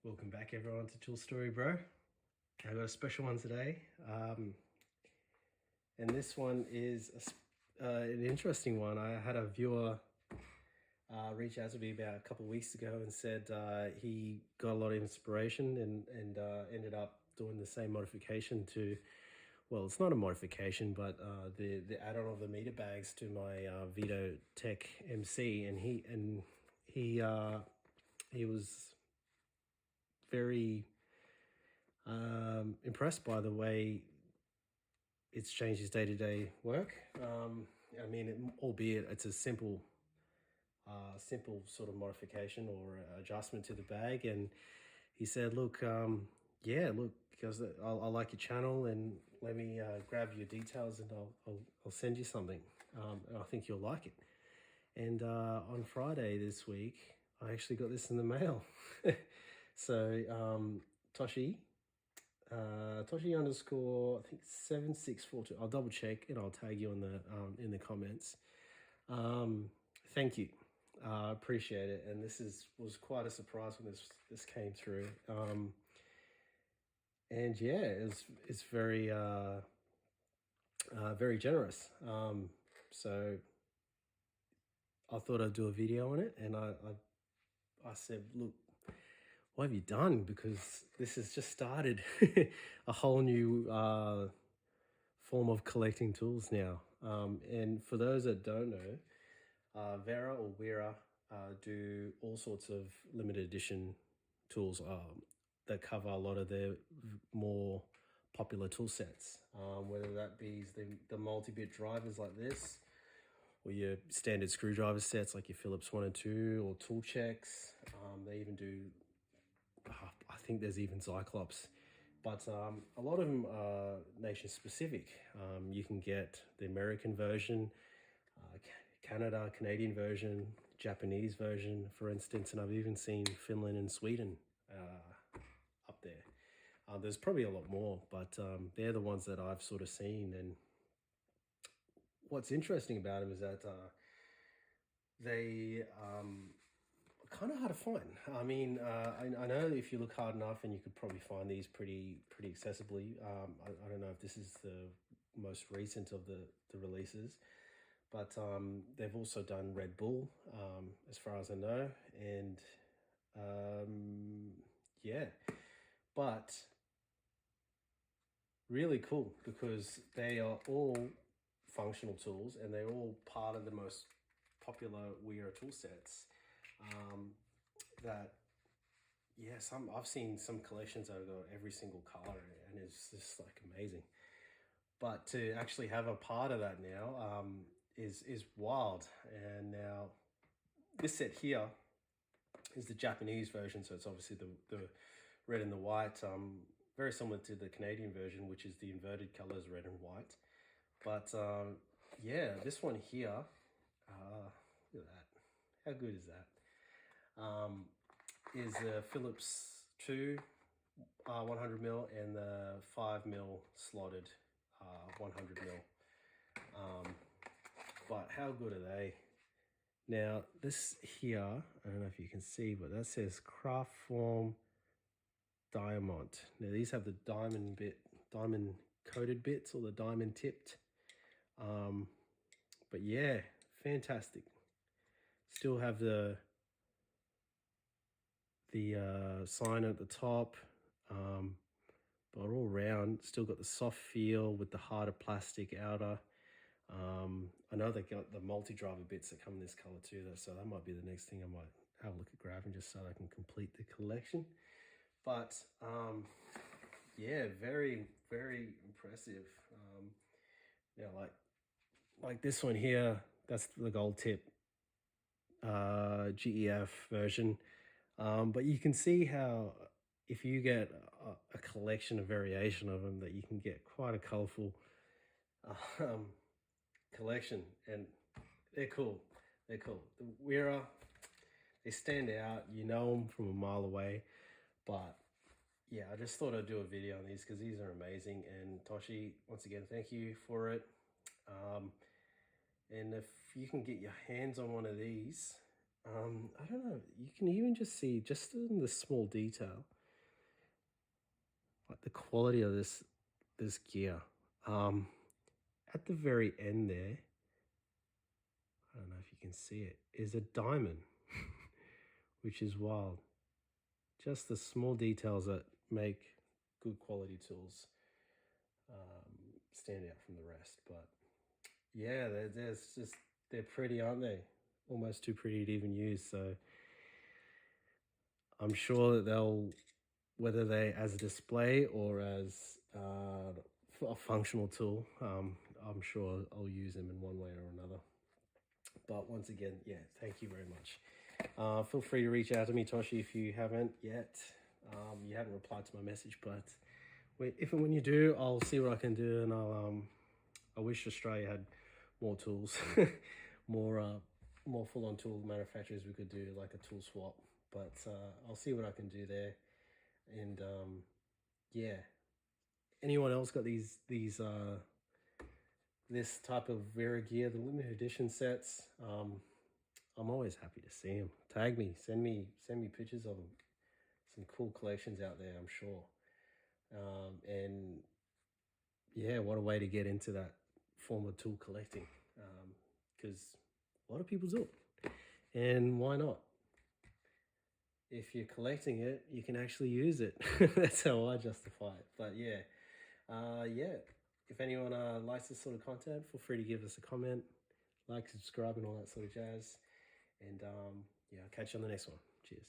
Welcome back everyone to Tool Story Bro. I got a special one today, and this one is an interesting one. I had a viewer reach out to me about a couple of weeks ago and said he got a lot of inspiration and ended up doing the same modification to, well, it's not a modification, but the add-on of the meter bags to my Vito Tech MC, and he was very impressed by the way it's changed his day-to-day work. I mean, albeit it's a simple sort of modification or adjustment to the bag. And he said, look, yeah, look, because I like your channel, and let me grab your details and I'll send you something. And I think you'll like it. And on Friday this week, I actually got this in the mail. So Toshi, Toshi underscore, I think 7642. I'll double check and I'll tag you in the comments. Thank you. Appreciate it. And this was quite a surprise when this came through. And yeah, it's very very generous. So I thought I'd do a video on it, and I said, look, what have you done? Because this has just started a whole new form of collecting tools now. And for those that don't know, Wera or Wera do all sorts of limited edition tools that cover a lot of their more popular tool sets, whether that be the multi-bit drivers like this, or your standard screwdriver sets like your Phillips 1 and 2, or tool checks. They even do, I think there's even Cyclops, but a lot of them are nation specific. You can get the American version, Canadian version, Japanese version, for instance, and I've even seen Finland and Sweden up there. There's probably a lot more, but they're the ones that I've sort of seen. And what's interesting about them is that they kind of hard to find. I mean, I know if you look hard enough, and you could probably find these pretty accessibly. I don't know if this is the most recent of the releases, but they've also done Red Bull, as far as I know, and yeah, but really cool because they are all functional tools and they're all part of the most popular Wera tool sets. That, yeah, I've seen some collections that have got every single color, and it's just like amazing. But to actually have a part of that now is wild. And now this set here is the Japanese version, so it's obviously the red and the white, very similar to the Canadian version, which is the inverted colors, red and white. But yeah, this one here, look at that. How good is that? Is the Phillips 2 100mm and the 5mm slotted 100mm. But how good are they? Now this here, I don't know if you can see, but that says Craft Form Diamond. Now these have the diamond coated bits, or the diamond tipped. But yeah, fantastic. Still have the sign at the top, but all round still got the soft feel with the harder plastic outer. I know they got the multi-driver bits that come in this color too, though, so that might be the next thing I might have a look at grabbing, just so I can complete the collection. But yeah, very impressive. Now like this one here, that's the gold tip GEF version. But you can see how if you get a collection, a variation of them, that you can get quite a colorful collection, and they're cool. They're cool. The Wera, they stand out. You know them from a mile away. But yeah, I just thought I'd do a video on these because these are amazing. And Toshi, once again, thank you for it. And if you can get your hands on one of these, I don't know. You can even just see just in the small detail, like the quality of this gear. Um, at the very end there, I don't know if you can see it, is a diamond, which is wild. Just the small details that make good quality tools stand out from the rest. But yeah, there's just they're pretty, aren't they? Almost too pretty to even use. So I'm sure that they'll, whether they as a display or as a functional tool, I'm sure I'll use them in one way or another. But once again, yeah, thank you very much. Feel free to reach out to me, Toshi, if you haven't yet. You haven't replied to my message, but if and when you do, I'll see what I can do, and I wish Australia had more tools, more more full-on tool manufacturers. We could do like a tool swap, but I'll see what I can do there. And yeah, anyone else got these this type of Wera gear, the limited edition sets? I'm always happy to see them. Tag me, send me pictures of them. Some cool collections out there, I'm sure. And yeah, what a way to get into that form of tool collecting, because a lot of people do it, and why not? If you're collecting it, you can actually use it. That's how I justify it. But yeah, yeah. If anyone likes this sort of content, feel free to give us a comment, like, subscribe, and all that sort of jazz. And yeah, I'll catch you on the next one. Cheers.